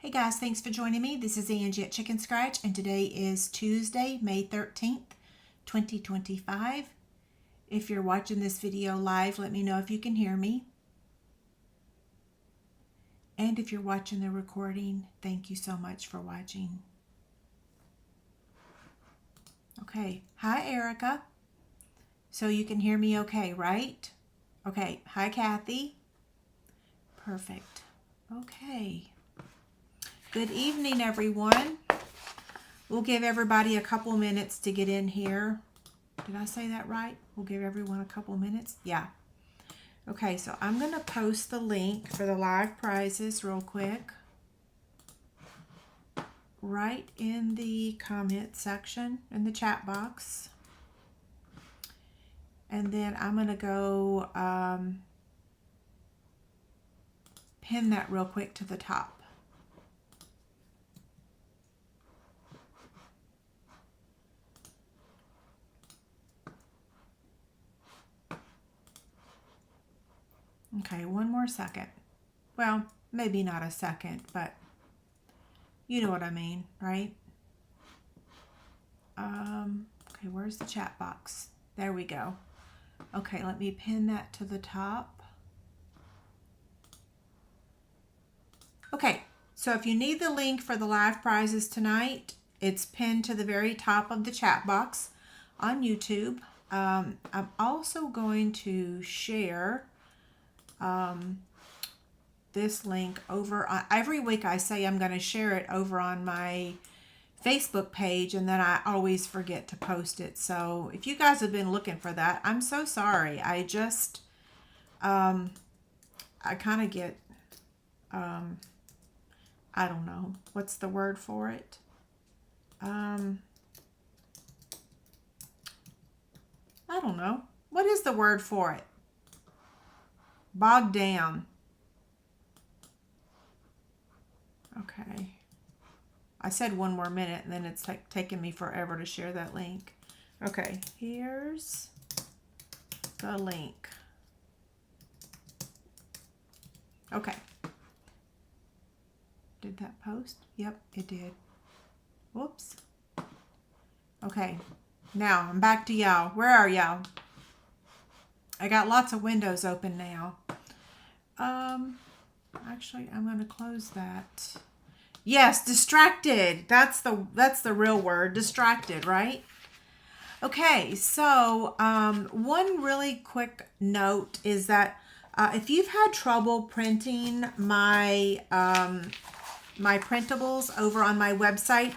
Hey guys, thanks for joining me. This is Angie at Chicken Scratch, and today is Tuesday, May 13th, 2025. If you're watching this video live, let me know if you can hear me. And if you're watching the recording, thank you so much for watching. Okay, hi Erica. So you can hear me okay, right? Okay, hi Kathy. Perfect. Okay. Good evening, everyone. We'll give everybody a couple minutes to get in here. Did I say that right? We'll give everyone a couple minutes. Yeah. Okay, so I'm going to post the link for the live prizes real quick. Right in the comment section in the chat box. And then I'm going to go pin that real quick to the top. Okay, one more second. Well, maybe not a second, but you know what I mean, right? Okay, where's the chat box? There we go. Okay, let me pin that to the top. Okay, so if you need the link for the live prizes tonight, it's pinned to the very top of the chat box on YouTube. I'm also going to share this link over on, every week I say I'm going to share it over on my Facebook page, and then I always forget to post it. So if you guys have been looking for that, I'm so sorry. I just I kind of get I don't know what's the word for it. I don't know, what is the word for it? Bogged down. Okay, I said one more minute, and then it's like taking me forever to share that link. Okay, here's the link. Okay. Did that post? Yep, it did. Whoops. Okay, now I'm back to y'all. Where are y'all? I got lots of windows open now. Actually, I'm going to close that. Yes, distracted. That's the real word, distracted, right? Okay, so one really quick note is that if you've had trouble printing my my printables over on my website,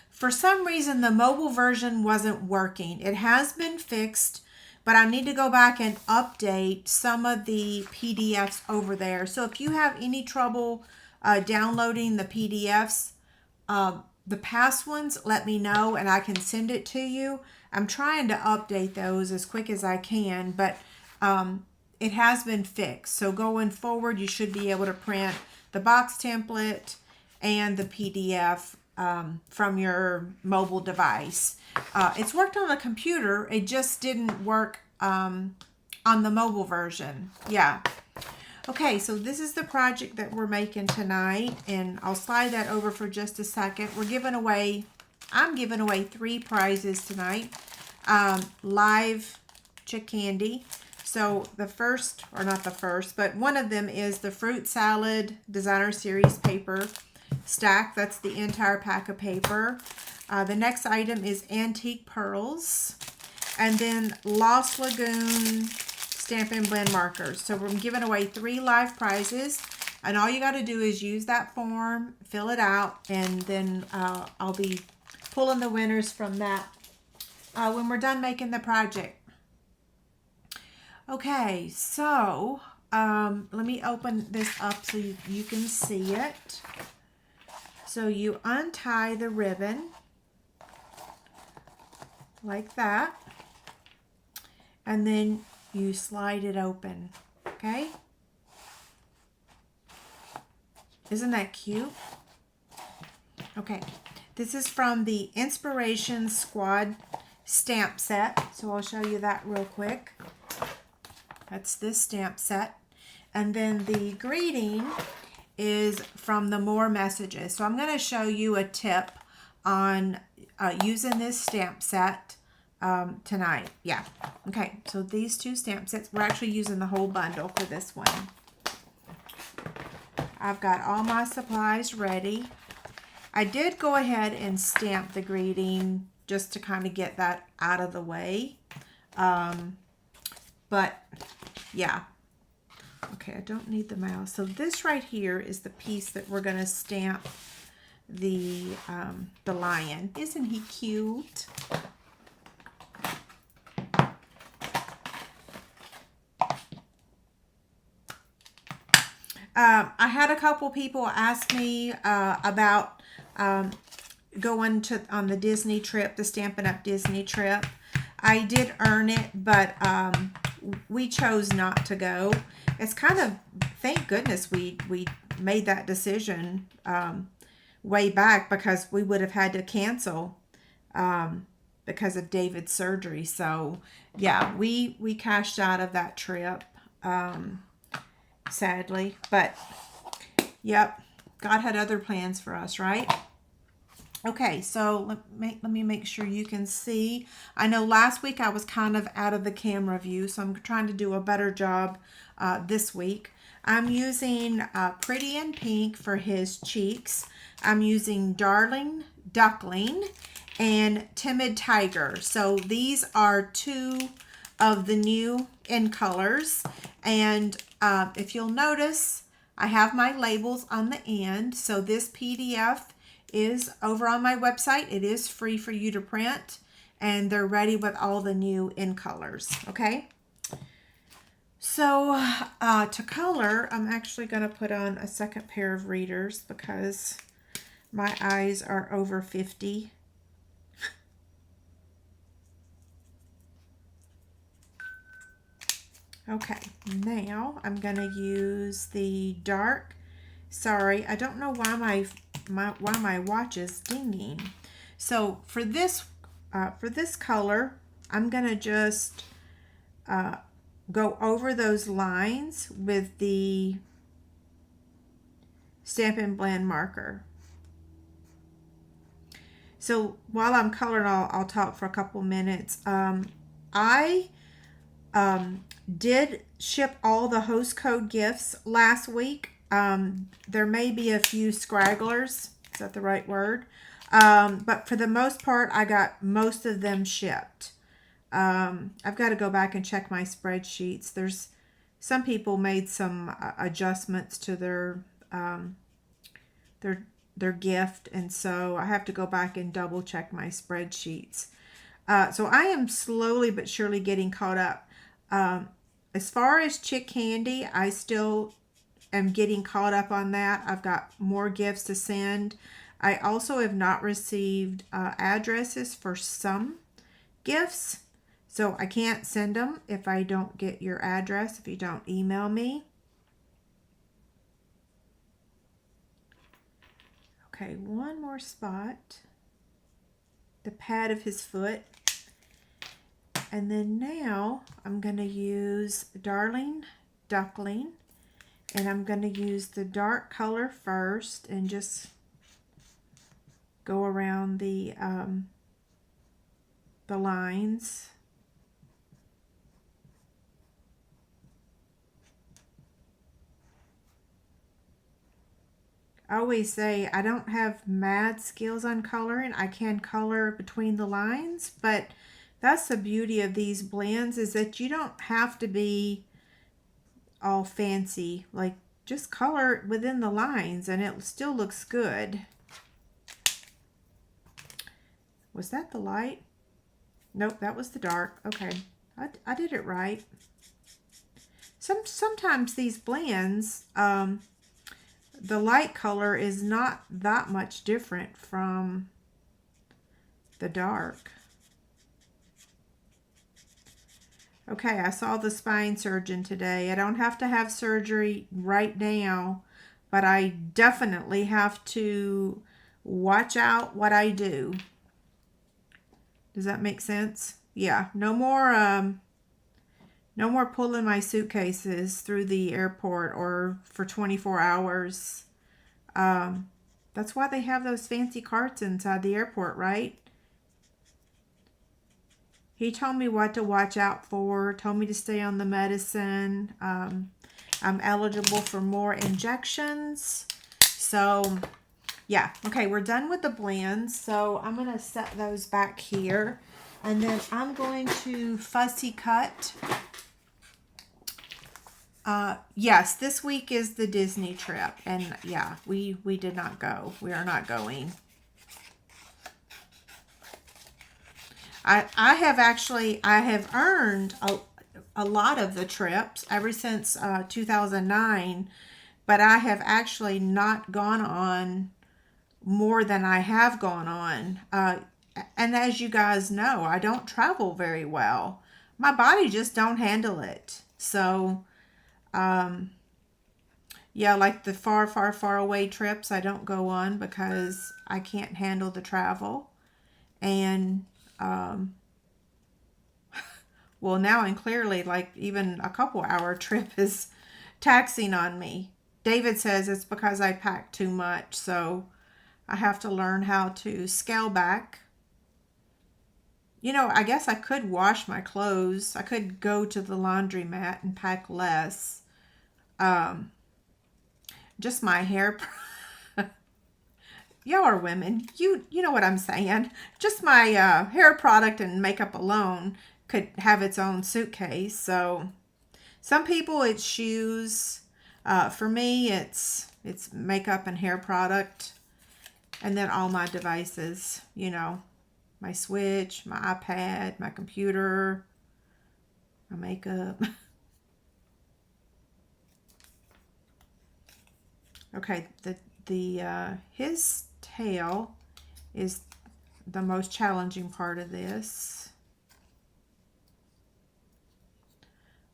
for some reason the mobile version wasn't working. It has been fixed, but I need to go back and update some of the PDFs over there. So if you have any trouble downloading the PDFs, the past ones, let me know and I can send it to you. I'm trying to update those as quick as I can, but it has been fixed. So going forward, you should be able to print the box template and the PDF from your mobile device. It's worked on a computer. It just didn't work on the mobile version. Yeah. Okay, so this is the project that we're making tonight, and I'll slide that over for just a second. I'm giving away 3 prizes tonight. Live chick candy. So the first, or not the first, but one of them is the Fruit Salad Designer Series paper stack. That's the entire pack of paper. The next item is Antique Pearls. And then Lost Lagoon Stampin' Blend markers. So we're giving away 3 live prizes. And all you got to do is use that form, fill it out, and then I'll be pulling the winners from that when we're done making the project. Okay, so let me open this up so you can see it. So you untie the ribbon like that, and then you slide it open, okay? Isn't that cute? Okay, this is from the Inspiration Squad stamp set, so I'll show you that real quick. That's this stamp set. And then the greeting is from the More Messages. So I'm going to show you a tip on using this stamp set tonight. Yeah. Okay, so these two stamp sets, we're actually using the whole bundle for this one. I've got all my supplies ready. I did go ahead and stamp the greeting just to kind of get that out of the way. But yeah. Okay, I don't need the mouse. So this right here is the piece that we're going to stamp the lion. Isn't he cute? I had a couple people ask me about going on the Disney trip, the Stampin' Up! Disney trip. I did earn it, but we chose not to go. It's kind of, thank goodness we made that decision way back, because we would have had to cancel because of David's surgery. So yeah, we cashed out of that trip, sadly. But yep, God had other plans for us, right? Okay, so let me make sure you can see. I know last week I was kind of out of the camera view, so I'm trying to do a better job this week. I'm using Pretty in Pink for his cheeks. I'm using Darling Duckling and Timid Tiger. So these are two of the new in colors. And if you'll notice, I have my labels on the end. So this PDF is over on my website. It is free for you to print, and they're ready with all the new in colors. Okay, so to color, I'm actually going to put on a second pair of readers because my eyes are over 50. Okay, now I'm going to use the dark. Sorry, I don't know why my watch is dinging. So for this color, I'm gonna just go over those lines with the Stampin' Blend marker. So while I'm coloring, I'll talk for a couple minutes. I did ship all the host code gifts last week. There may be a few scragglers. Is that the right word? But for the most part, I got most of them shipped. I've got to go back and check my spreadsheets. There's some people made some adjustments to their gift, and so I have to go back and double check my spreadsheets. So I am slowly but surely getting caught up. As far as Chick Candy, I still am getting caught up on that. I've got more gifts to send. I also have not received addresses for some gifts, so I can't send them if I don't get your address, if you don't email me. Okay, one more spot. The pad of his foot. And then now I'm going to use Darling Duckling. And I'm going to use the dark color first and just go around the lines. I always say I don't have mad skills on coloring. I can color between the lines, but that's the beauty of these blends, is that you don't have to be all fancy. Like, just color within the lines and it still looks good. Was that the light? Nope, that was the dark. Okay, I did it right. Sometimes these blends, the light color is not that much different from the dark. Okay, I saw the spine surgeon today. I don't have to have surgery right now, but I definitely have to watch out what I do. Does that make sense? Yeah, no more No more pulling my suitcases through the airport or for 24 hours. That's why they have those fancy carts inside the airport, right? He told me what to watch out for, told me to stay on the medicine. I'm eligible for more injections. So, yeah. Okay, we're done with the blends. So, I'm going to set those back here. And then I'm going to fussy cut. Yes, this week is the Disney trip. And, yeah, we did not go. We are not going. I have earned a lot of the trips ever since 2009, but I have actually not gone on more than I have gone on. And as you guys know, I don't travel very well. My body just don't handle it. So, yeah, like the far, far, far away trips, I don't go on because I can't handle the travel. And well, now and clearly, like even a couple hour trip is taxing on me. David says it's because I pack too much, so I have to learn how to scale back. You know, I guess I could wash my clothes. I could go to the laundromat and pack less. Just my hair. Y'all are women. You know what I'm saying. Just my hair product and makeup alone could have its own suitcase. So some people it's shoes. For me it's makeup and hair product. And then all my devices, you know, my Switch, my iPad, my computer, my makeup. Okay, his tail is the most challenging part of this.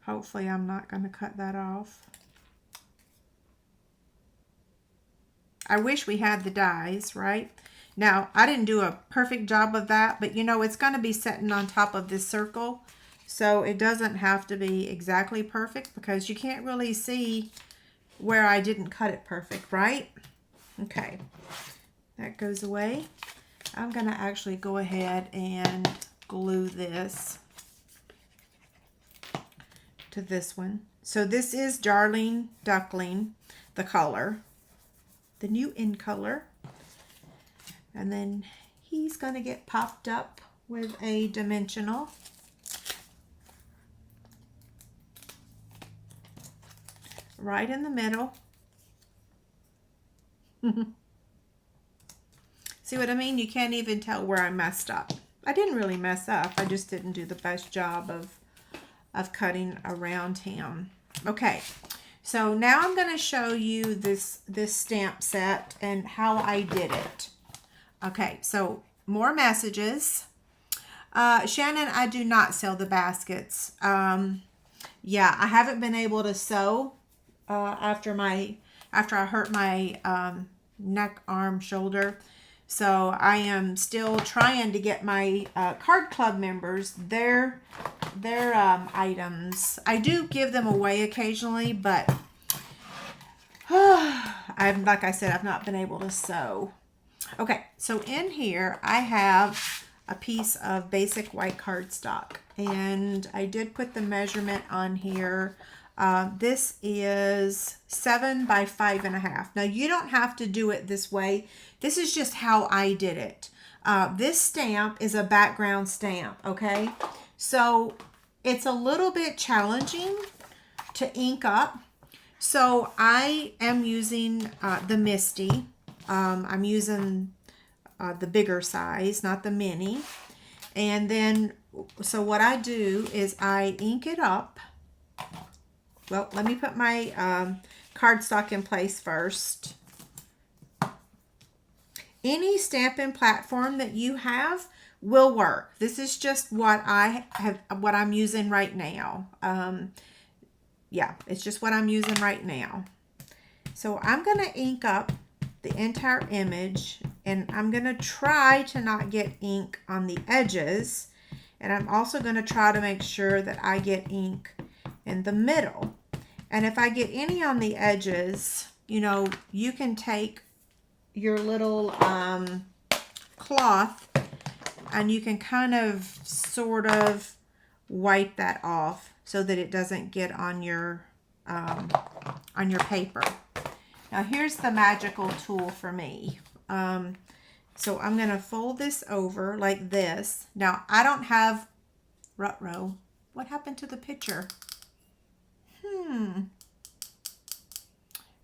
Hopefully I'm not going to cut that off. I wish we had the dies, right? Now, I didn't do a perfect job of that, but you know, it's going to be sitting on top of this circle. So it doesn't have to be exactly perfect because you can't really see where I didn't cut it perfect, right? Okay, that goes away. I'm going to actually go ahead and glue this to this one. So this is Darling Duckling, the color, the new in color. And then he's going to get popped up with a dimensional. Right in the middle. See what I mean? You can't even tell where I messed up. I didn't really mess up. I just didn't do the best job of cutting around him. Okay, so now I'm going to show you this stamp set and how I did it. Okay, so more messages. Shannon, I do not sell the baskets. Yeah, I haven't been able to sew after I hurt my neck, arm, shoulder. So I am still trying to get my card club members their items. I do give them away occasionally, but like I said, I've not been able to sew. Okay, so in here I have a piece of basic white cardstock, and I did put the measurement on here. This is 7 by 5.5. Now you don't have to do it this way. This is just how I did it. This stamp is a background stamp, okay? So it's a little bit challenging to ink up. So I am using the Misty. I'm using the bigger size, not the mini. And then, so what I do is I ink it up. Well, let me put my cardstock in place first. Any stamping platform that you have will work. This is just what I'm using right now. Yeah, it's just what I'm using right now. So I'm going to ink up the entire image, and I'm going to try to not get ink on the edges. And I'm also going to try to make sure that I get ink in the middle. And if I get any on the edges, you know, you can take your little cloth and you can kind of sort of wipe that off so that it doesn't get on your paper. Now here's the magical tool for me. So I'm going to fold this over like this. Now I don't have Rutro. What happened to the picture?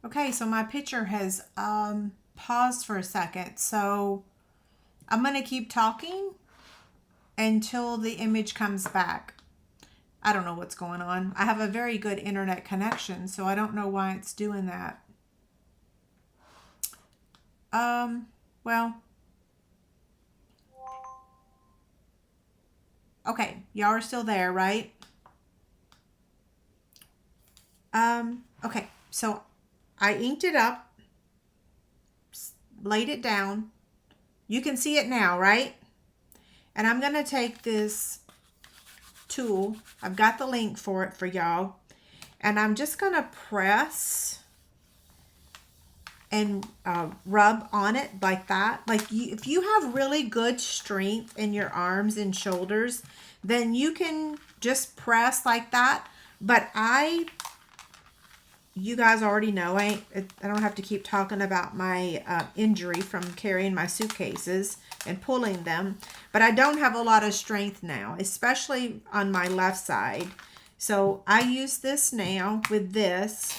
Okay, so my picture has paused for a second. So I'm going to keep talking until the image comes back. I don't know what's going on. I have a very good internet connection, so I don't know why it's doing that. Well, okay, y'all are still there, right? Okay, so I inked it up, laid it down. You can see it now, right? And I'm going to take this tool. I've got the link for it for y'all. And I'm just going to press and rub on it like that. Like if you have really good strength in your arms and shoulders, then you can just press like that. But you guys already know, I don't have to keep talking about my injury from carrying my suitcases and pulling them. But I don't have a lot of strength now, especially on my left side. So I use this now with this,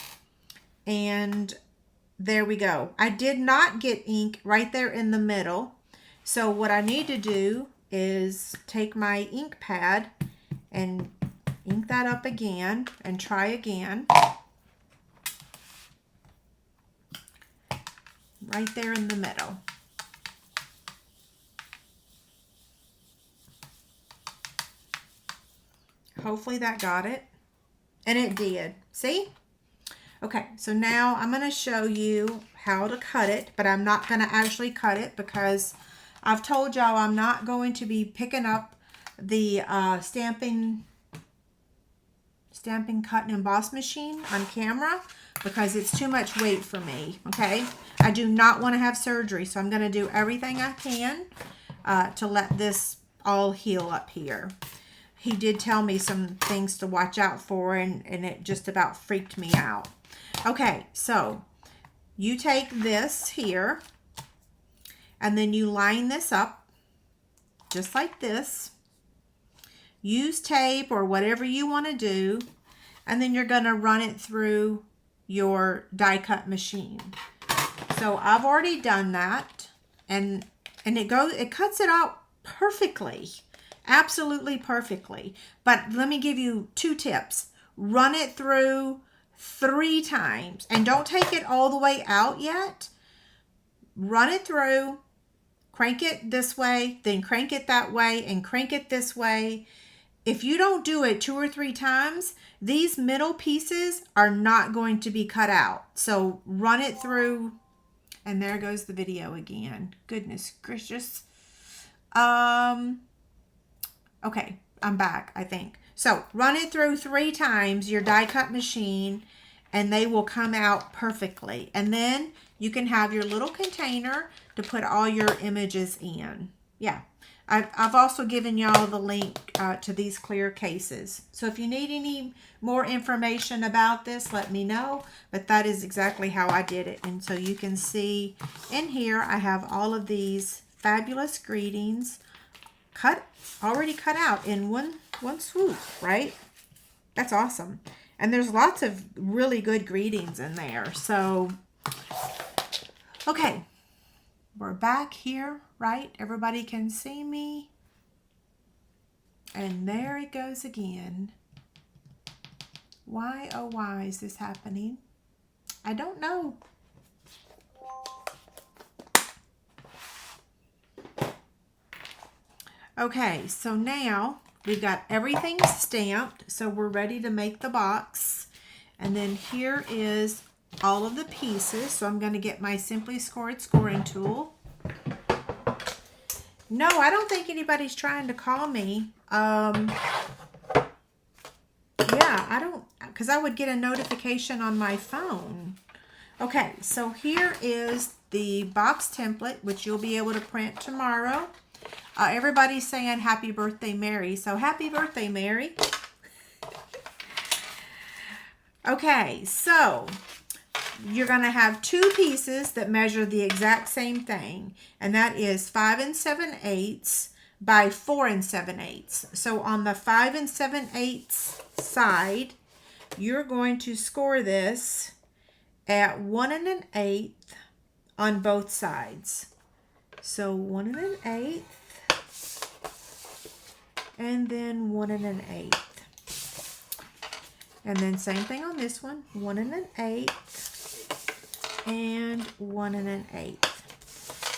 and there we go. I did not get ink right there in the middle. So what I need to do is take my ink pad and ink that up again and try again. Right there in the middle. Hopefully that got it. And it did. See? Okay, so now I'm going to show you how to cut it, but I'm not going to actually cut it because I've told y'all I'm not going to be picking up the stamping cut and emboss machine on camera because it's too much weight for me, okay? I do not want to have surgery, so I'm going to do everything I can to let this all heal up here. He did tell me some things to watch out for, and it just about freaked me out. Okay, so you take this here, and then you line this up just like this. Use tape or whatever you want to do, and then you're going to run it through your die cut machine. So I've already done that, and it cuts it out perfectly, absolutely perfectly. But let me give you 2 tips. Run it through 3 times, and don't take it all the way out yet. Run it through, crank it this way, then crank it that way, and crank it this way. If you don't do it 2 or 3 times, these middle pieces are not going to be cut out. So run it through, and there goes the video again. Goodness gracious. Okay, I'm back, I think. So run it through 3 times, your die cut machine, and they will come out perfectly. And then you can have your little container to put all your images in. Yeah. I've also given y'all the link to these clear cases. So if you need any more information about this, let me know. But that is exactly how I did it. And so you can see in here, I have all of these fabulous greetings already cut out in one swoop, right? That's awesome. And there's lots of really good greetings in there. So, okay. We're back here, right? Everybody can see me. And there it goes again. Why, oh why is this happening? I don't know. Okay, so now we've got everything stamped. So we're ready to make the box. And then here is all of the pieces. So I'm going to get my Simply Scored scoring tool. No, I don't think anybody's trying to call me. Yeah, because I would get a notification on my phone. Okay, so here is the box template, which you'll be able to print tomorrow. Everybody's saying happy birthday, Mary. So happy birthday, Mary. Okay, so you're going to have two pieces that measure the exact same thing, and that is 5 7/8 by 4 7/8. So on the 5 7/8 side, you're going to score this at 1 1/8 on both sides. So 1 1/8 and then 1 1/8. And then same thing on this one, 1 1/8 and 1 1/8.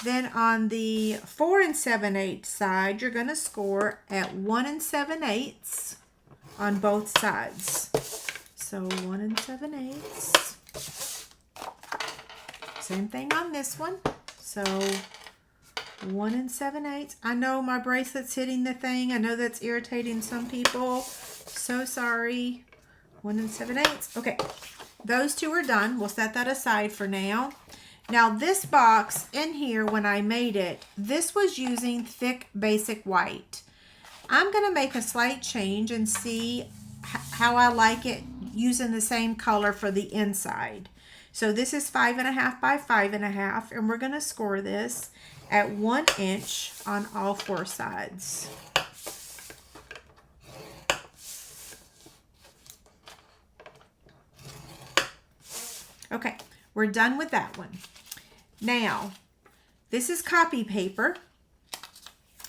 Then on the 4 7/8 side, you're going to score at 1 7/8 on both sides. So 1 7/8. Same thing on this one. So 1 7/8. I know my bracelet's hitting the thing. I know that's irritating some people. So sorry. 1 7/8. Okay, those two are done. We'll set that aside for now. Now this box in here, when I made it, this was using thick basic white. I'm going to make a slight change and see how I like it using the same color for the inside. So this is 5 1/2 by 5 1/2, and we're going to score this at 1 inch on all four sides. Okay, we're done with that one. Now, this is copy paper,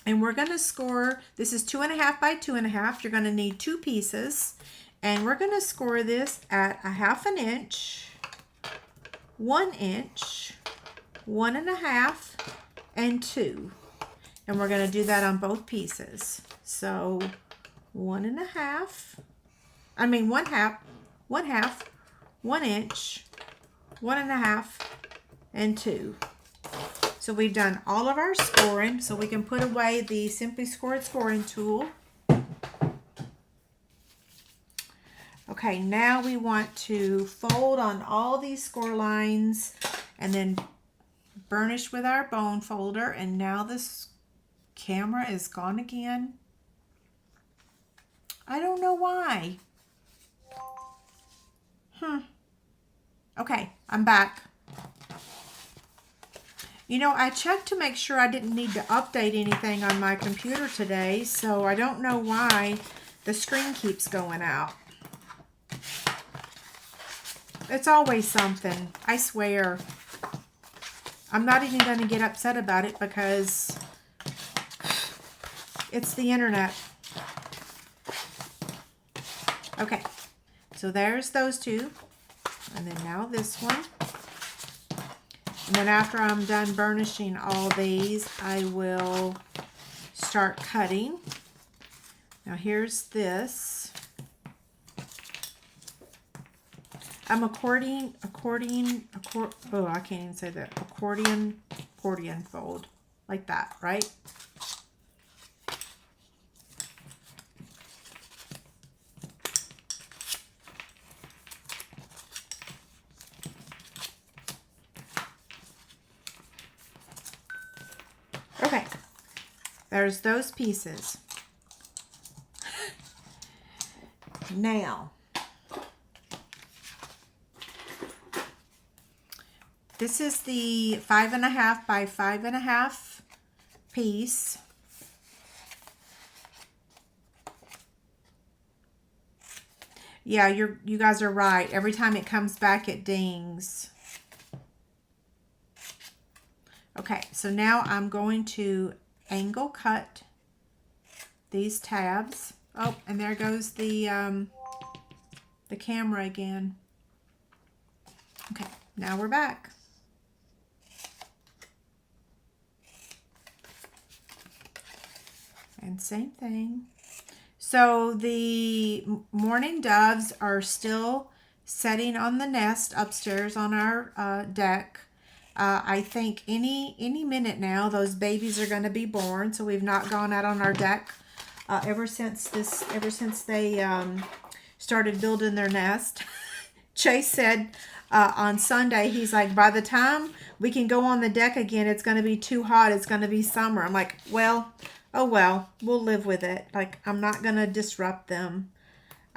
and we're going to score, this is 2 1/2 by 2 1/2. You're going to need two pieces, and we're going to score this at 1/2 inch, 1 inch, 1 1/2, and 2. And we're going to do that on both pieces. So 1 1/2, I mean 1/2, 1/2, 1 inch, 1 1/2, and 2. So we've done all of our scoring, so we can put away the Simply Scored scoring tool. Okay, now we want to fold on all these score lines and then burnish with our bone folder. And now this camera is gone again. I don't know why. Okay, I'm back. You know, I checked to make sure I didn't need to update anything on my computer today, so I don't know why the screen keeps going out. It's always something, I swear. I'm not even going to get upset about it because it's the internet. Okay, so there's those two. And then now this one. And then after I'm done burnishing all these, I will start cutting. Now here's this. I'm accordion fold. Like that, right? Okay, there's those pieces. Now, this is the 5 1/2 by 5 1/2 piece. Yeah, you guys are right. Every time it comes back, it dings. Okay, so now I'm going to angle cut these tabs. Oh, and there goes the camera again. Okay, now we're back. And same thing. So the mourning doves are still setting on the nest upstairs on our deck. I think any minute now those babies are going to be born. So we've not gone out on our deck ever since they started building their nest. Chase said on Sunday, he's like, by the time we can go on the deck again, it's going to be too hot. It's going to be summer. I'm like, well, oh well, we'll live with it. Like, I'm not going to disrupt them.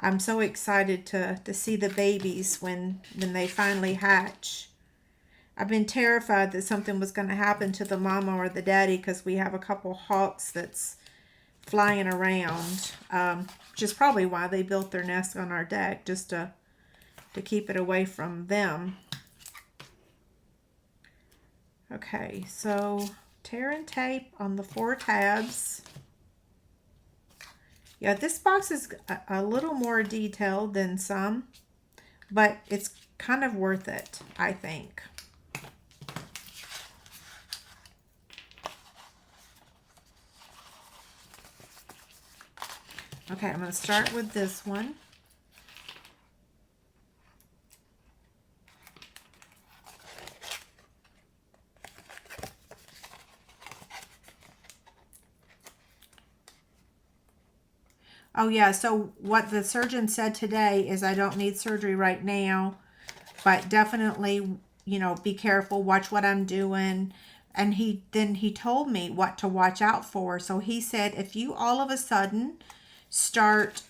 I'm so excited to see the babies when they finally hatch. I've been terrified that something was going to happen to the mama or the daddy because we have a couple hawks that's flying around. Which is probably why they built their nest on our deck, just to keep it away from them. Okay, so tear and tape on the 4 tabs. Yeah, this box is a little more detailed than some, but it's kind of worth it, I think. Okay, I'm going to start with this one. Oh yeah, so what the surgeon said today is I don't need surgery right now, but definitely, you know, be careful, watch what I'm doing. And he told me what to watch out for. So he said, if you all of a sudden start,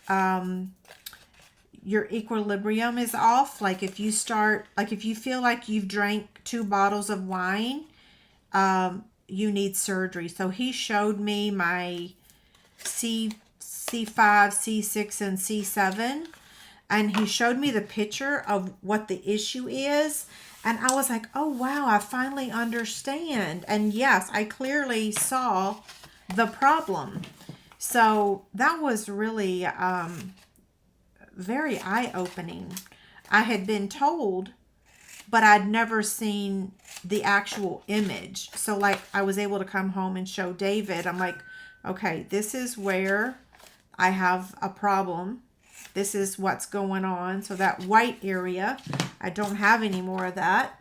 your equilibrium is off, like if you feel like you've drank 2 bottles of wine, you need surgery. So he showed me my C5, C6, and C7. And he showed me the picture of what the issue is. And I was like, oh, wow, I finally understand. And yes, I clearly saw the problem. So that was really very eye-opening. I had been told, but I'd never seen the actual image. So like I was able to come home and show David. I'm like, okay, this is where I have a problem. This is what's going on. So that white area, I don't have any more of that.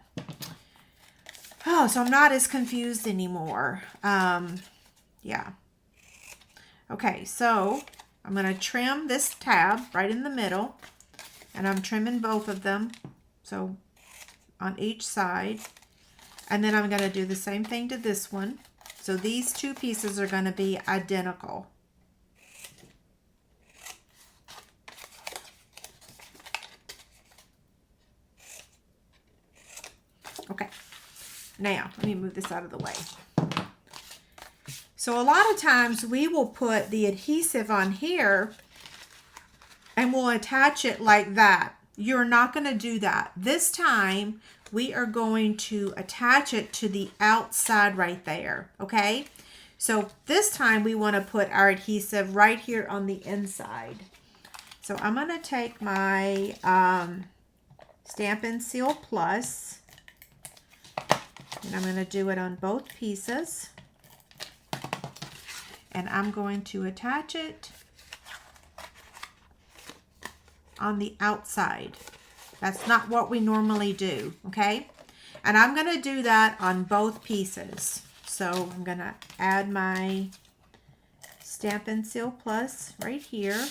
Oh, so I'm not as confused anymore. Yeah. Okay, so I'm going to trim this tab right in the middle. And I'm trimming both of them. So on each side. And then I'm going to do the same thing to this one. So these 2 pieces are going to be identical. Okay, now let me move this out of the way. So a lot of times we will put the adhesive on here and we'll attach it like that. You're not going to do that. This time we are going to attach it to the outside right there, okay? So this time we want to put our adhesive right here on the inside. So I'm going to take my Stampin' Seal Plus. And I'm going to do it on both pieces. And I'm going to attach it on the outside. That's not what we normally do, okay? And I'm going to do that on both pieces. So I'm going to add my Stampin' Seal Plus right here.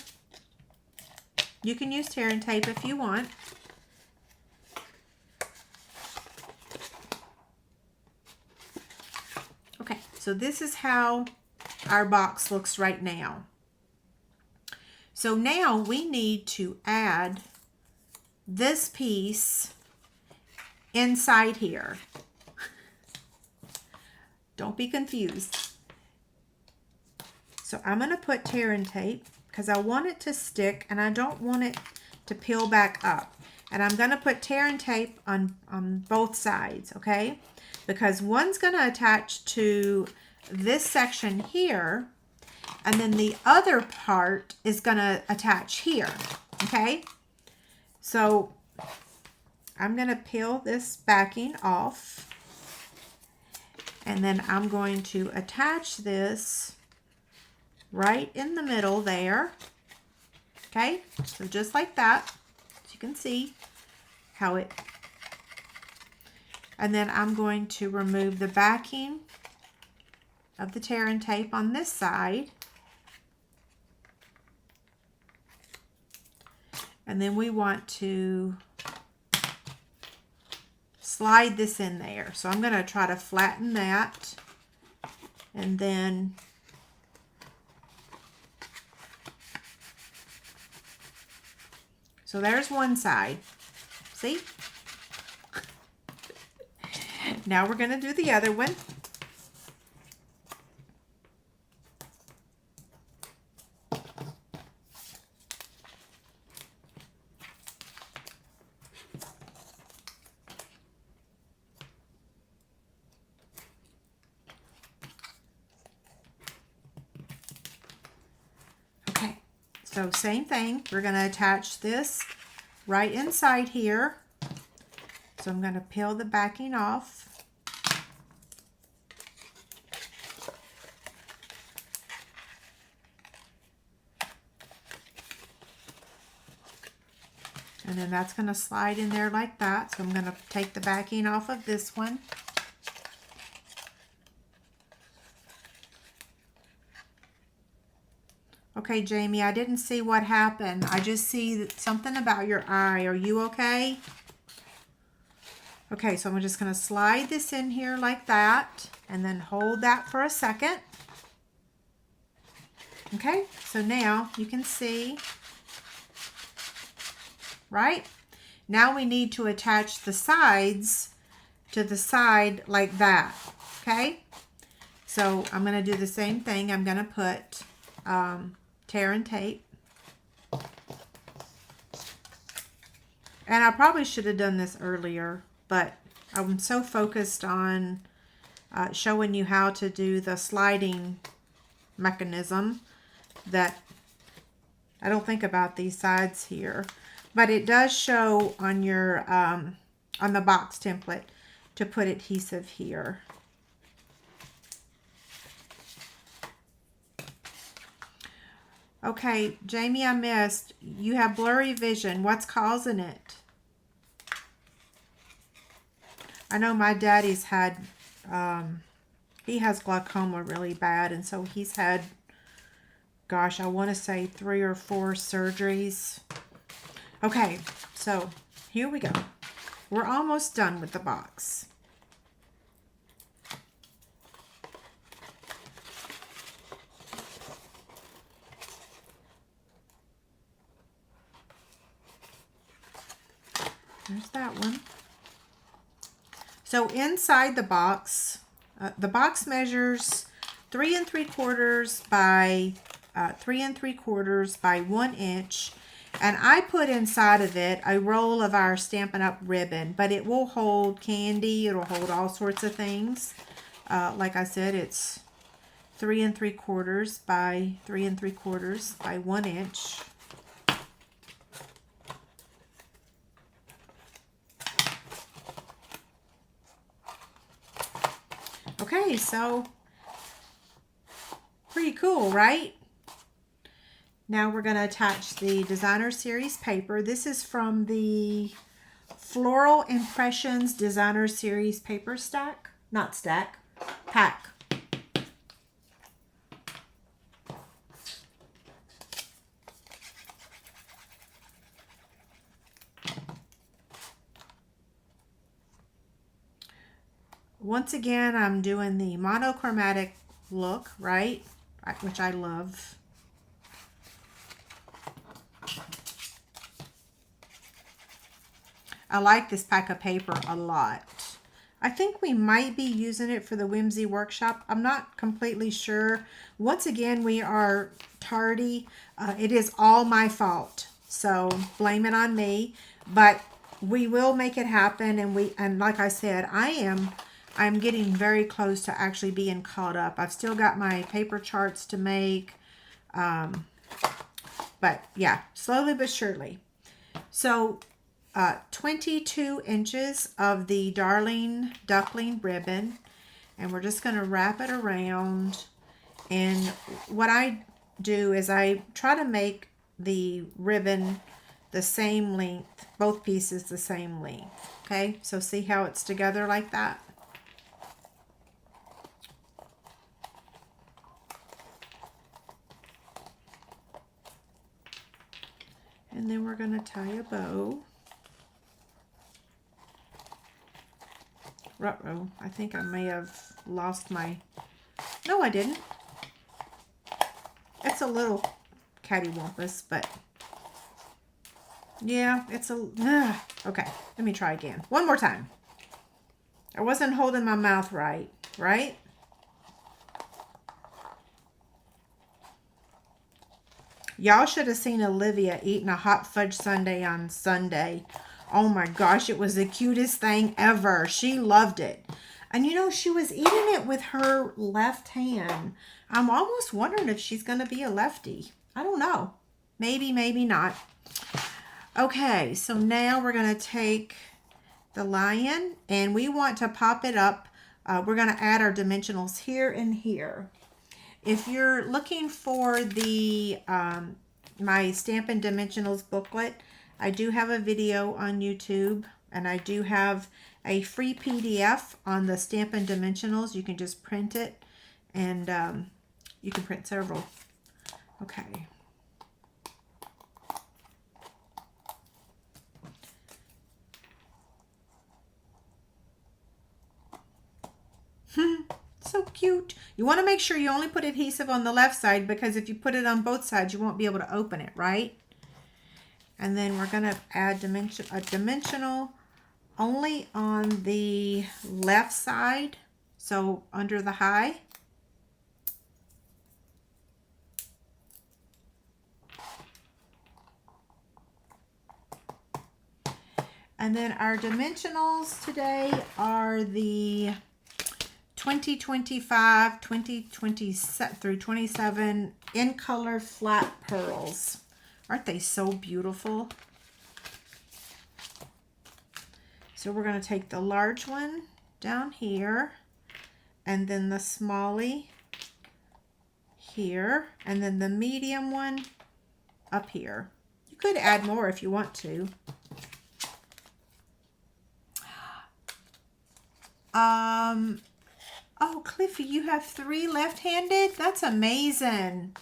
You can use tear and tape if you want. Okay, so this is how our box looks right now. So now we need to add this piece inside here. Don't be confused. So I'm going to put tear and tape because I want it to stick and I don't want it to peel back up. And I'm going to put tear and tape on both sides, okay? Because one's going to attach to this section here, and then the other part is going to attach here, okay? So I'm going to peel this backing off, and then I'm going to attach this right in the middle there, okay? So just like that, as you can see how it. And then I'm going to remove the backing of the tear and tape on this side. And then we want to slide this in there. So I'm going to try to flatten that. And then so there's one side. See? Now we're going to do the other one. Okay, so same thing. We're going to attach this right inside here. So I'm going to peel the backing off. And then that's going to slide in there like that. So I'm going to take the backing off of this one. Okay, Jamie, I didn't see what happened. I just see something about your eye. Are you okay? Okay, so I'm just going to slide this in here like that and then hold that for a second. Okay, so now you can see, right? Now we need to attach the sides to the side like that, okay? So I'm going to do the same thing. I'm going to put tear and tape. And I probably should have done this earlier, but I'm so focused on showing you how to do the sliding mechanism that I don't think about these sides here. But it does show on your on the box template to put adhesive here. Okay, Jamie, I missed. You have blurry vision. What's causing it? I know my daddy's had, he has glaucoma really bad, and so he's had, gosh, I want to say 3 or 4 surgeries. Okay, so here we go. We're almost done with the box. There's that one. So inside the box measures 3 3/4 by 3 3/4 by 1 inch. And I put inside of it a roll of our Stampin' Up! Ribbon, but it will hold candy. It'll hold all sorts of things. Like I said, it's 3 3/4 by 3 3/4 by 1 inch. Okay, so pretty cool, right? Now we're going to attach the Designer Series paper. This is from the Floral Impressions Designer Series paper stack. Not stack, pack. Once again, I'm doing the monochromatic look, right? Which I love. I like this pack of paper a lot. I think we might be using it for the Whimsy Workshop. I'm not completely sure. Once again, we are tardy. It is all my fault, so blame it on me. But we will make it happen, and like I said, I'm getting very close to actually being caught up. I've still got my paper charts to make, but yeah, slowly but surely. So 22 inches of the Darling Duckling ribbon, and we're just going to wrap it around. And what I do is I try to make the ribbon the same length, both pieces the same length. Okay, so see how it's together like that? And then we're going to tie a bow. Uh-oh, I think I may have lost my... No, I didn't. It's a little cattywampus, but... Yeah, it's a... Okay, let me try again. One more time. I wasn't holding my mouth right, right? Y'all should have seen Olivia eating a hot fudge sundae on Sunday. Oh my gosh, it was the cutest thing ever. She loved it. And you know, she was eating it with her left hand. I'm almost wondering if she's going to be a lefty. I don't know. Maybe, maybe not. Okay, so now we're going to take the lion and we want to pop it up. We're going to add our dimensionals here and here. If you're looking for the my Stampin' Dimensionals booklet, I do have a video on YouTube, and I do have a free PDF on the Stampin' Dimensionals. You can just print it, and you can print several. Okay. So cute. You want to make sure you only put adhesive on the left side, because if you put it on both sides, you won't be able to open it, right? And then we're going to add a dimensional only on the left side, so under the high. And then our dimensionals today are the 2025, 2020 through 27 in color flat pearls. Aren't they so beautiful? So we're going to take the large one down here, and then the smallie here, and then the medium one up here. You could add more if you want to. Oh, Cliffy, you have 3 left-handed? That's amazing.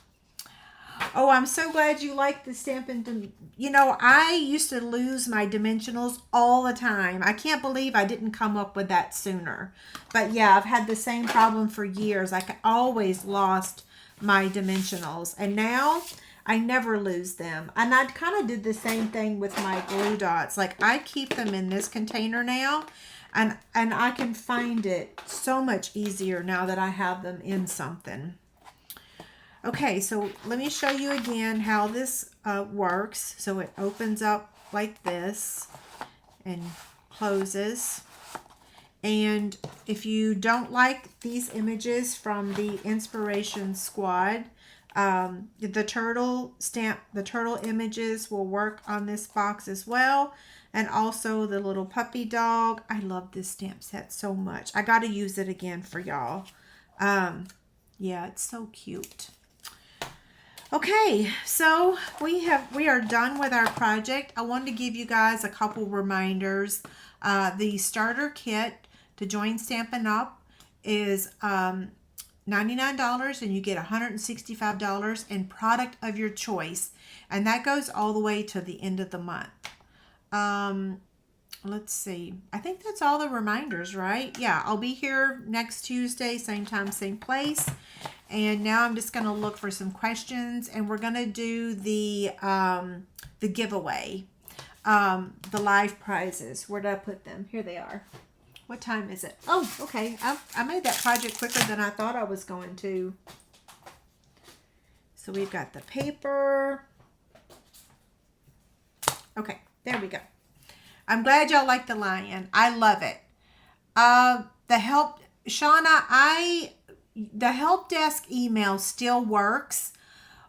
Oh, I'm so glad you like the Stampin'. You know, I used to lose my dimensionals all the time. I can't believe I didn't come up with that sooner. But yeah, I've had the same problem for years. I always lost my dimensionals. And now I never lose them. And I kind of did the same thing with my glue dots. Like, I keep them in this container now. And I can find it so much easier now that I have them in something. Okay, so let me show you again how this works. So it opens up like this and closes. And if you don't like these images from the Inspiration Squad, the turtle images will work on this box as well. And also the little puppy dog. I love this stamp set so much. I got to use it again for y'all. Yeah, it's so cute. Okay, so we are done with our project. I wanted to give you guys a couple reminders. The starter kit to join Stampin' Up! Is $99, and you get $165 in product of your choice. And that goes all the way to the end of the month. Let's see. I think that's all the reminders, right? Yeah, I'll be here next Tuesday, same time, same place. And now I'm just going to look for some questions, and we're going to do the giveaway, the live prizes. Where did I put them? Here they are. What time is it? Oh, okay. I made that project quicker than I thought I was going to. So we've got the paper. Okay, there we go. I'm glad y'all like the lion. I love it. The help, Shauna, the help desk email still works,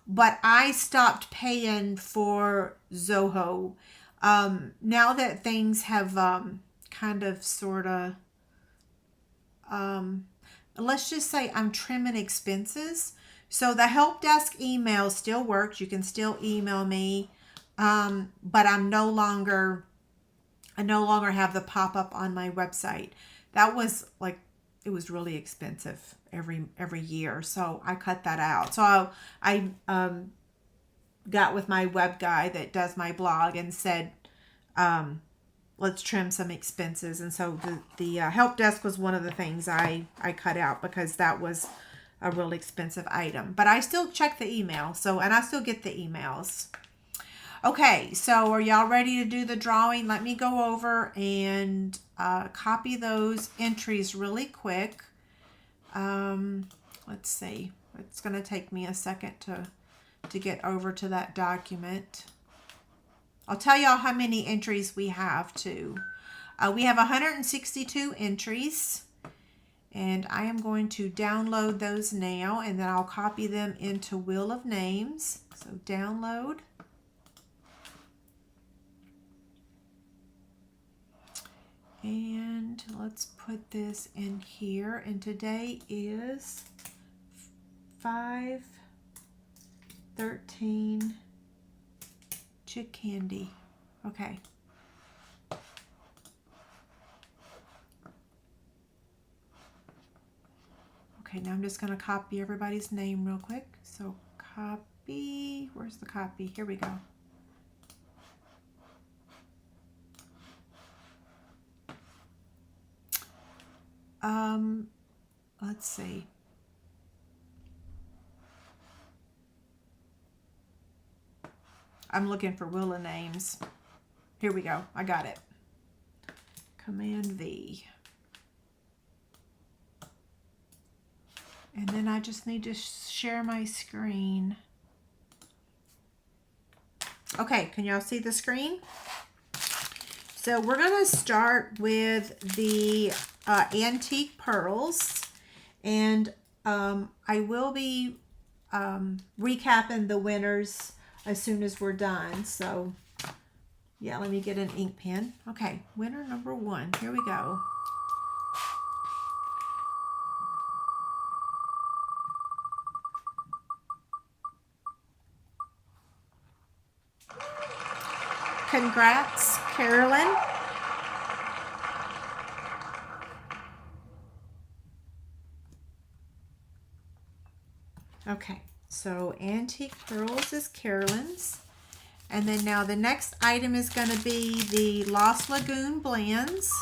but I stopped paying for Zoho. Now that things have kind of sort of, let's just say I'm trimming expenses. So the help desk email still works. You can still email me, but I no longer have the pop-up on my website. That was like, it was really expensive every year, so I cut that out. So I got with my web guy that does my blog and said, let's trim some expenses. And so the help desk was one of the things I cut out because that was a real expensive item. But I still check the email. So, and I still get the emails. Okay, so are y'all ready to do the drawing? Let me go over and copy those entries really quick. Let's see. It's going to take me a second to get over to that document. I'll tell y'all how many entries we have too. We have 162 entries, and I am going to download those now, and then I'll copy them into Wheel of Names. So download. And let's put this in here. And today is 5/13 chick candy. Okay. Okay, now I'm just going to copy everybody's name real quick. So copy, where's the copy? Here we go. Let's see. I'm looking for Wheel of Names. Here we go. I got it. Command V. And then I just need to share my screen. Okay, can y'all see the screen? So we're going to start with the antique pearls. And I will be recapping the winners as soon as we're done. So yeah, let me get an ink pen. Okay, winner number 1. Here we go. Congrats, Carolyn. Okay, so Antique Pearls is Carolyn's. And then now the next item is going to be the Lost Lagoon Blends.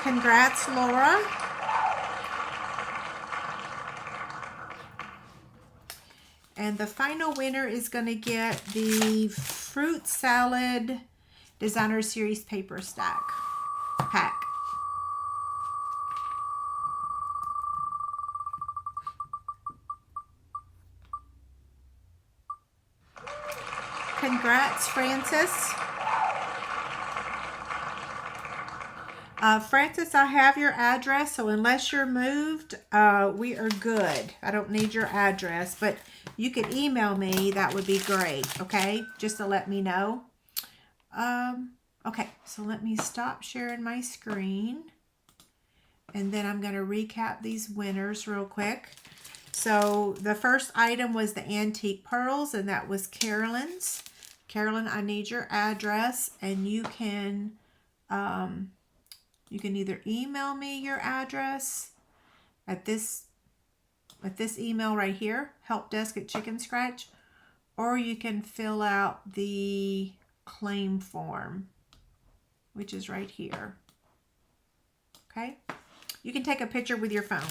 Congrats, Laura. And the final winner is going to get the Fruit Salad Designer Series Paper Stack Pack. Congrats, Francis. Francis, I have your address, so unless you're moved, we are good. I don't need your address, but you could email me. That would be great, okay? Just to let me know. Okay, so let me stop sharing my screen. And then I'm going to recap these winners real quick. So the first item was the Antique Pearls, and that was Carolyn's. Carolyn, I need your address, and you can either email me your address at this email right here, helpdesk@Chicken-Scratch, or you can fill out the claim form, which is right here. Okay, you can take a picture with your phone.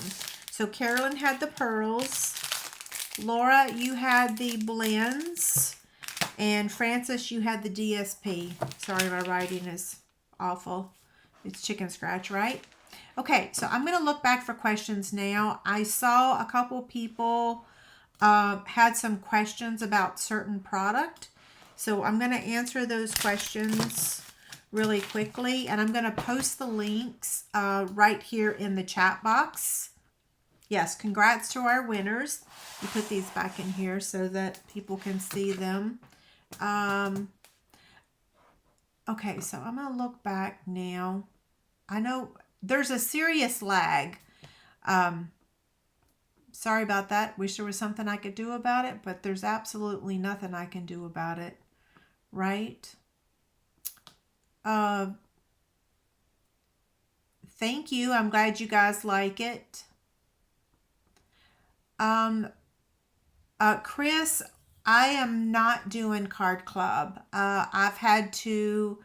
So Carolyn had the pearls, Laura, you had the blends, and Francis, you had the DSP. Sorry, my writing is awful. It's Chicken-Scratch, right? Okay, so I'm going to look back for questions now. I saw a couple people had some questions about certain product. So I'm going to answer those questions really quickly. And I'm going to post the links right here in the chat box. Yes, congrats to our winners. You put these back in here so that people can see them. Okay, so I'm going to look back now. I know there's a serious lag. Sorry about that. Wish there was something I could do about it, but there's absolutely nothing I can do about it. Right? Thank you. I'm glad you guys like it. Chris, I am not doing card club. I've had to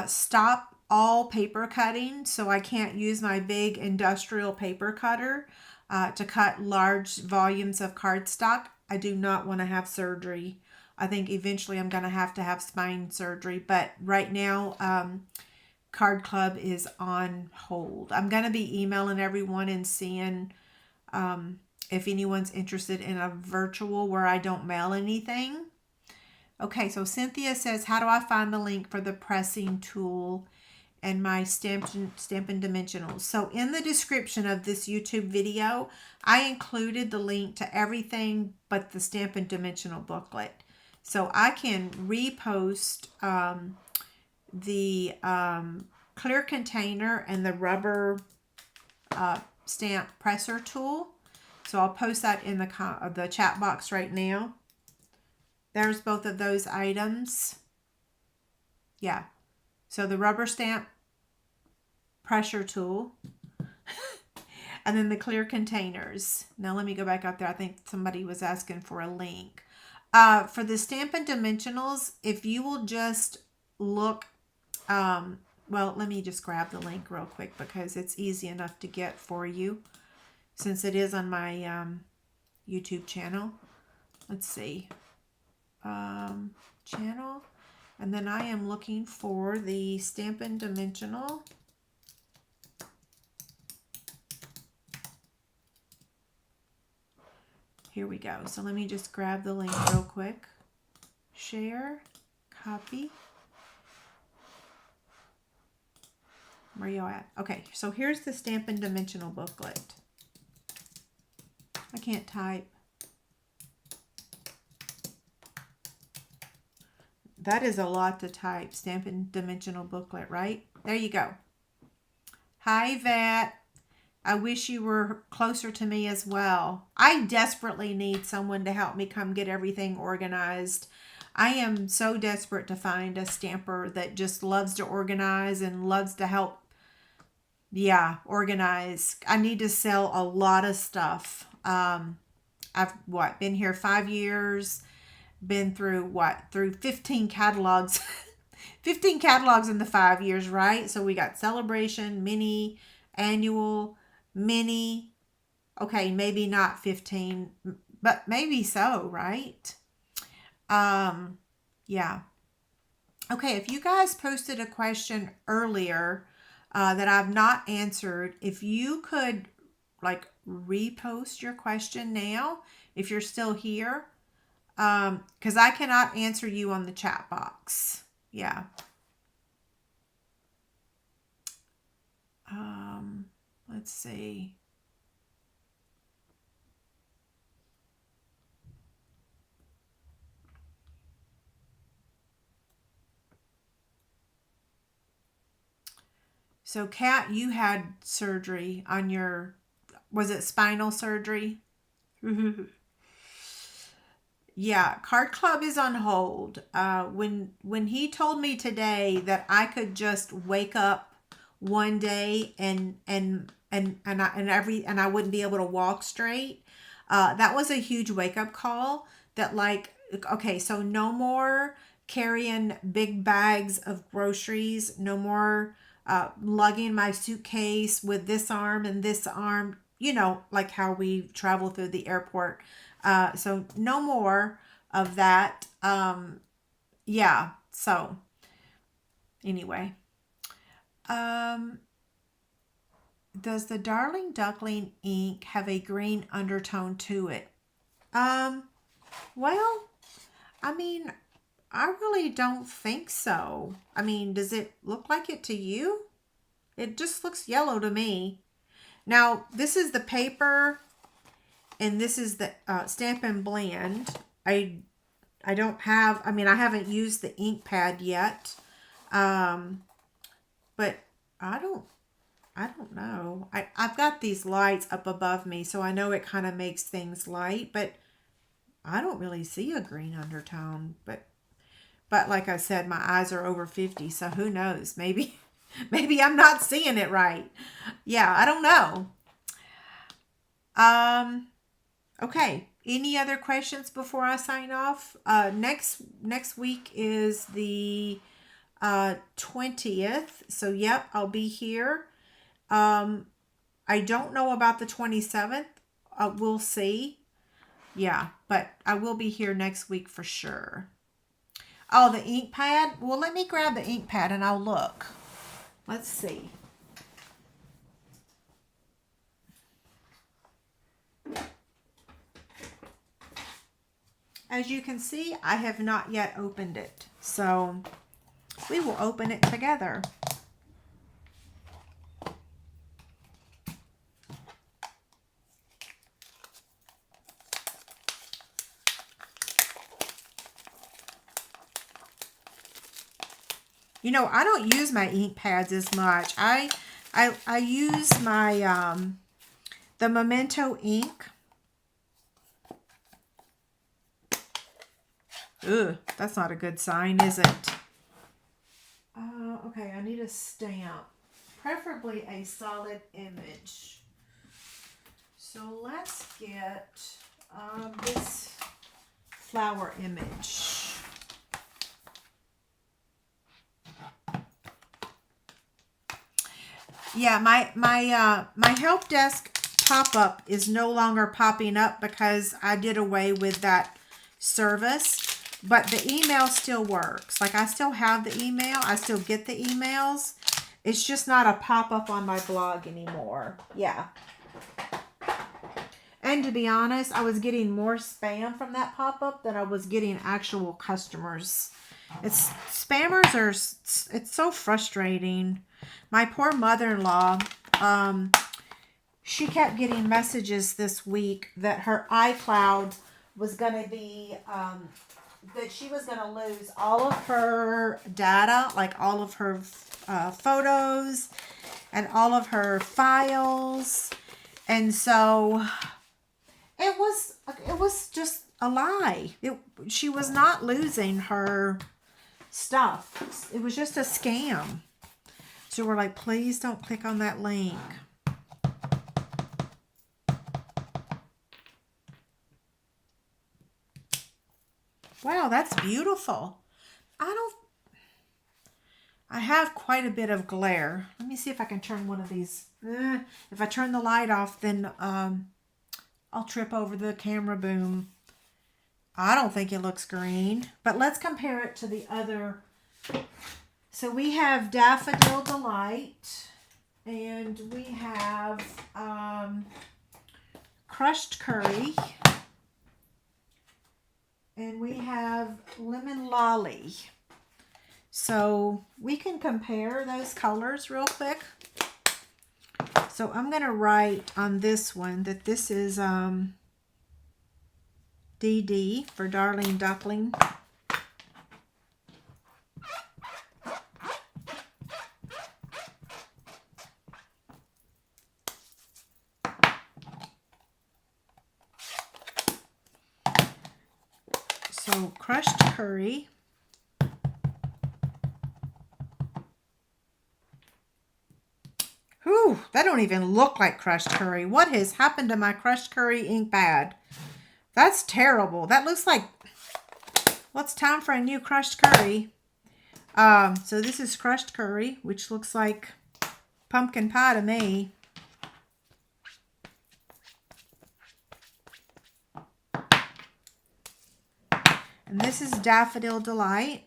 stop all paper cutting, so I can't use my big industrial paper cutter to cut large volumes of cardstock. I do not want to have surgery. I think eventually I'm going to have spine surgery, but right now, Card Club is on hold. I'm going to be emailing everyone and seeing if anyone's interested in a virtual where I don't mail anything. Okay, so Cynthia says, how do I find the link for the pressing tool and my Stampin' Dimensionals? So in the description of this YouTube video, I included the link to everything but the Stampin' Dimensional booklet. So I can repost the clear container and the rubber stamp presser tool. So I'll post that in the chat box right now. There's both of those items. Yeah. So the rubber stamp pressure tool and then the clear containers. Now let me go back up there. I think somebody was asking for a link. For the Stampin' Dimensionals, if you will just look, well, let me just grab the link real quick because it's easy enough to get for you since it is on my YouTube channel. Let's see. Channel. And then I am looking for the Stampin' Dimensional. Here we go. So let me just grab the link real quick. Share. Copy. Where you at? Okay, so here's the Stampin' Dimensional booklet. I can't type. That is a lot to type. Stampin' Dimensional booklet, right? There you go. Hi, Vat. I wish you were closer to me as well. I desperately need someone to help me come get everything organized. I am so desperate to find a stamper that just loves to organize and loves to help, organize. I need to sell a lot of stuff. I've been here 5 years, been through through 15 catalogs. 15 catalogs in the 5 years, right? So we got celebration, mini, annual, mini. Okay, maybe not 15, but maybe so, right? Yeah. Okay, if you guys posted a question earlier that I've not answered, if you could like repost your question now, if you're still here, because I cannot answer you on the chat box. Yeah. Let's see. So, Kat, you had surgery on your, was it spinal surgery? Yeah, Card Club is on hold. When he told me today that I could just wake up one day and I wouldn't be able to walk straight, that was a huge wake up call. That like, okay, so no more carrying big bags of groceries, no more lugging my suitcase with this arm and this arm. You know, like how we travel through the airport. So no more of that. Yeah. So anyway, does the Darling Duckling ink have a green undertone to it? Well, I mean, I really don't think so. I mean, does it look like it to you? It just looks yellow to me. Now, this is the paper, and this is the Stampin' Blend. I don't have, I mean, I haven't used the ink pad yet, but I don't know. I've got these lights up above me, so I know it kind of makes things light, but I don't really see a green undertone. But like I said, my eyes are over 50, so who knows? Maybe Maybe I'm not seeing it right. Yeah, I don't know. Okay. Any other questions before I sign off? Next week is the 20th. So yep, I'll be here. I don't know about the 27th. We'll see. Yeah, but I will be here next week for sure. Oh, the ink pad. Well, let me grab the ink pad and I'll look. Let's see. As you can see, I have not yet opened it. So we will open it together. You know, I don't use my ink pads as much. I use my the Memento ink. Ugh, that's not a good sign, is it? Okay, I need a stamp, preferably a solid image. So let's get this flower image. Yeah, my help desk pop-up is no longer popping up because I did away with that service, but the email still works. Like, I still have the email. I still get the emails. It's just not a pop-up on my blog anymore. Yeah. And to be honest, I was getting more spam from that pop-up than I was getting actual customers. Spammers are, it's so frustrating. My poor mother-in-law, she kept getting messages this week that her iCloud was going to be, that she was going to lose all of her data, like all of her photos and all of her files. And so it was just a lie. She was not losing her stuff. It was just a scam. So we're like, please don't click on that link. Wow, that's beautiful. I have quite a bit of glare. Let me see if I can turn one of these. If I turn the light off, then I'll trip over the camera boom. I don't think it looks green, but let's compare it to the other. So we have Daffodil Delight, and we have Crushed Curry, and we have Lemon Lolly. So we can compare those colors real quick. So I'm going to write on this one that this is DD for Darling Duckling. So Crushed Curry. Whew, that don't even look like Crushed Curry. What has happened to my Crushed Curry ink pad? That's terrible. That looks like, well, it's time for a new Crushed Curry. So this is Crushed Curry, which looks like pumpkin pie to me. And this is Daffodil Delight.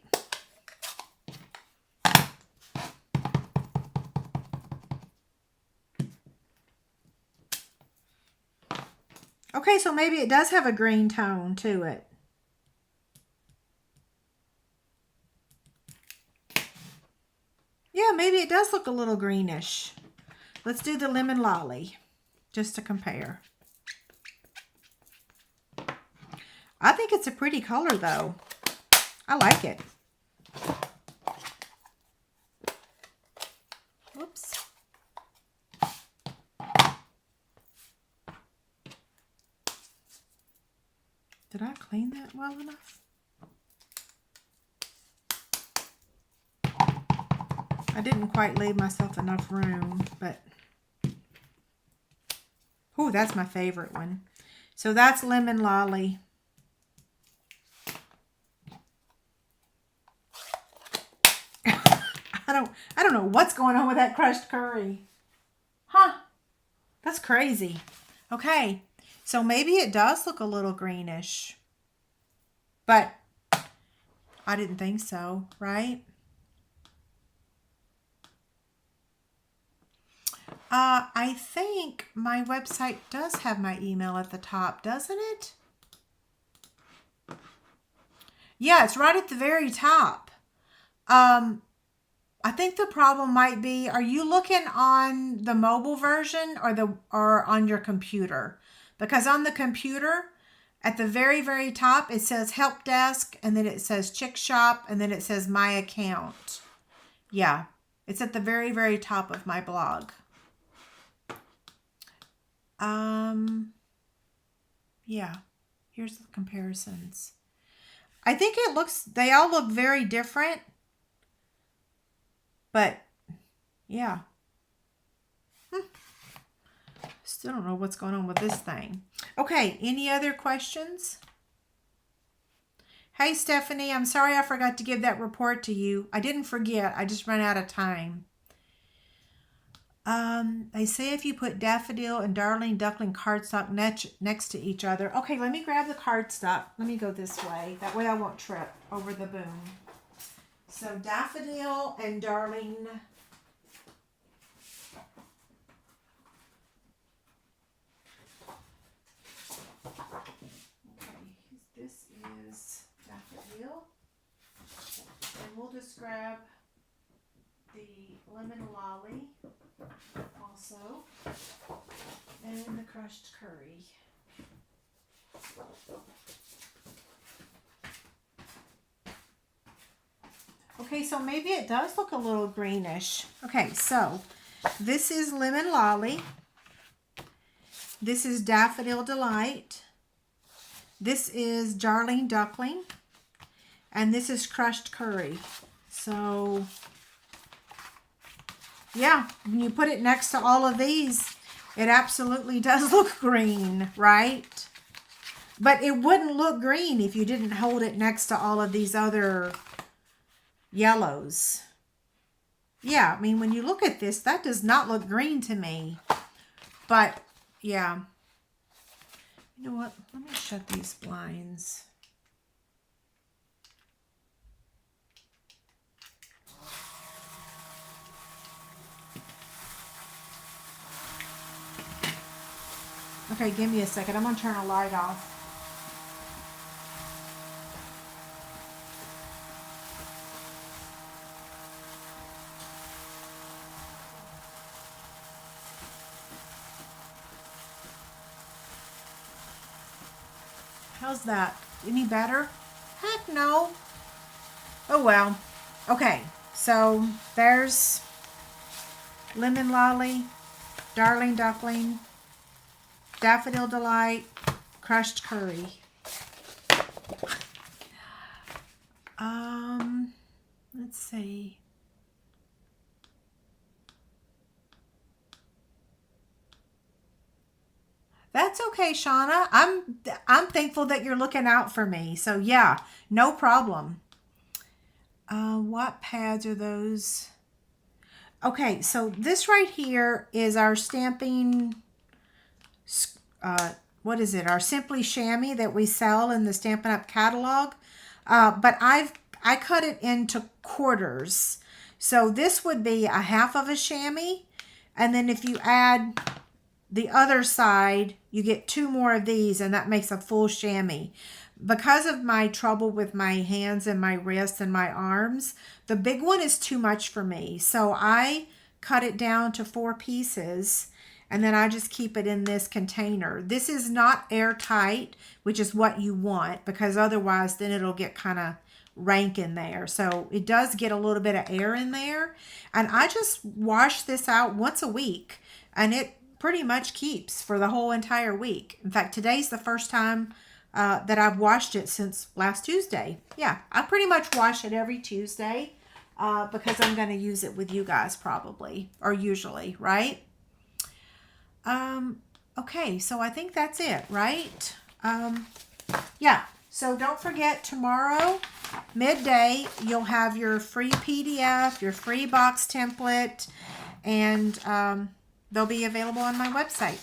Okay, so maybe it does have a green tone to it. Yeah, maybe it does look a little greenish. Let's do the Lemon Lolly, just to compare. I think it's a pretty color, though. I like it. Whoops. Did I clean that well enough? I didn't quite leave myself enough room, but oh, that's my favorite one. So that's Lemon Lolly. I don't know what's going on with that crushed curry. Huh? That's crazy. Okay. So maybe it does look a little greenish. But I didn't think so, right? I think my website does have my email at the top, doesn't it? Yeah, it's right at the very top. I think the problem might be, are you looking on the mobile version or on your computer? Because on the computer, at the very, very top, it says Help Desk, and then it says Chick Shop, and then it says My Account. Yeah, it's at the very, very top of my blog. Yeah, here's the comparisons. I think they all look very different, but yeah. Still don't know what's going on with this thing. Okay, any other questions? Hey, Stephanie, I'm sorry I forgot to give that report to you. I didn't forget, I just ran out of time. They say if you put Daffodil and Darling Duckling cardstock next to each other. Okay, let me grab the cardstock. Let me go this way. That way I won't trip over the boom. So Daffodil and Darling. Okay, this is Daffodil. And we'll just grab the Lemon Lolly also, and the crushed curry. Okay, so maybe it does look a little greenish. Okay, so this is Lemon Lolly. This is Daffodil Delight. This is Darling Duckling. And this is crushed curry. So yeah, when you put it next to all of these, it absolutely does look green, right? But it wouldn't look green if you didn't hold it next to all of these other yellows. Yeah, I mean, when you look at this, that does not look green to me. But, yeah. You know what? Let me shut these blinds. Okay, give me a second. I'm going to turn a light off. How's that? Any better? Heck no. Oh well. Okay, so there's Lemon Lolly, Darling Duckling, Daffodil Delight, crushed curry. Let's see. That's okay, Shauna. I'm thankful that you're looking out for me. So yeah, no problem. What pads are those? Okay, so this right here is our stamping. What is it? Our Simply Chamois that we sell in the Stampin' Up! Catalog. But I cut it into quarters. So this would be a half of a chamois. And then if you add the other side, you get 2 more of these, and that makes a full chamois. Because of my trouble with my hands and my wrists and my arms, the big one is too much for me. So I cut it down to 4 pieces, and then I just keep it in this container. This is not airtight, which is what you want, because otherwise then it'll get kind of rank in there. So it does get a little bit of air in there. And I just wash this out once a week, and it pretty much keeps for the whole entire week. In fact, today's the first time that I've washed it since last Tuesday. Yeah, I pretty much wash it every Tuesday. because I'm going to use it with you guys probably, or usually, right? Okay, so I think that's it, right? Yeah, so don't forget tomorrow, midday, you'll have your free PDF, your free box template, and they'll be available on my website.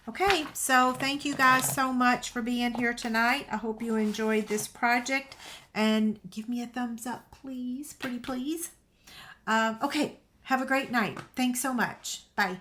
Okay, so thank you guys so much for being here tonight. I hope you enjoyed this project, and give me a thumbs up, please, pretty please. Okay, have a great night. Thanks so much. Bye.